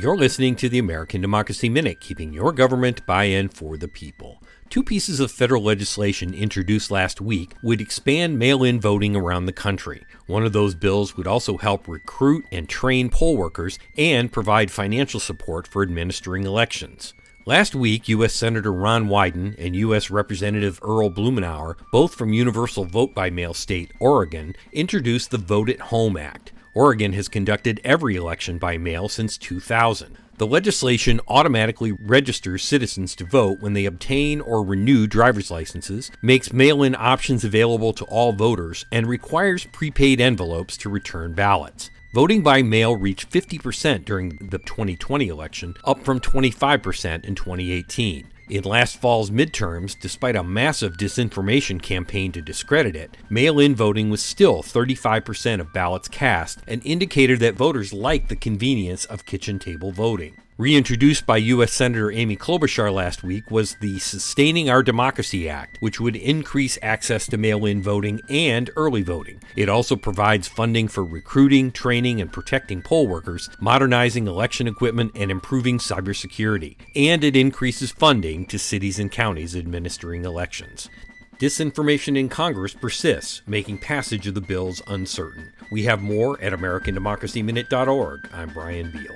You're listening to the American Democracy Minute, keeping your government by-in for the people. Two pieces of federal legislation introduced last week would expand mail-in voting around the country. One of those bills would also help recruit and train poll workers and provide financial support for administering elections. Last week, U.S. Senator Ron Wyden and U.S. Representative Earl Blumenauer, both from universal vote-by-mail state Oregon, introduced the Vote at Home Act. Oregon has conducted every election by mail since 2000. The legislation automatically registers citizens to vote when they obtain or renew driver's licenses, makes mail-in options available to all voters, and requires prepaid envelopes to return ballots. Voting by mail reached 50% during the 2020 election, up from 25% in 2018. In last fall's midterms, despite a massive disinformation campaign to discredit it, mail-in voting was still 35% of ballots cast, an indicator that voters liked the convenience of kitchen table voting. Reintroduced by U.S. Senator Amy Klobuchar last week was the Sustaining Our Democracy Act, which would increase access to mail-in voting and early voting. It also provides funding for recruiting, training, and protecting poll workers, modernizing election equipment, and improving cybersecurity. And it increases funding to cities and counties administering elections. Disinformation in Congress persists, making passage of the bills uncertain. We have more at AmericanDemocracyMinute.org. I'm Brian Beal.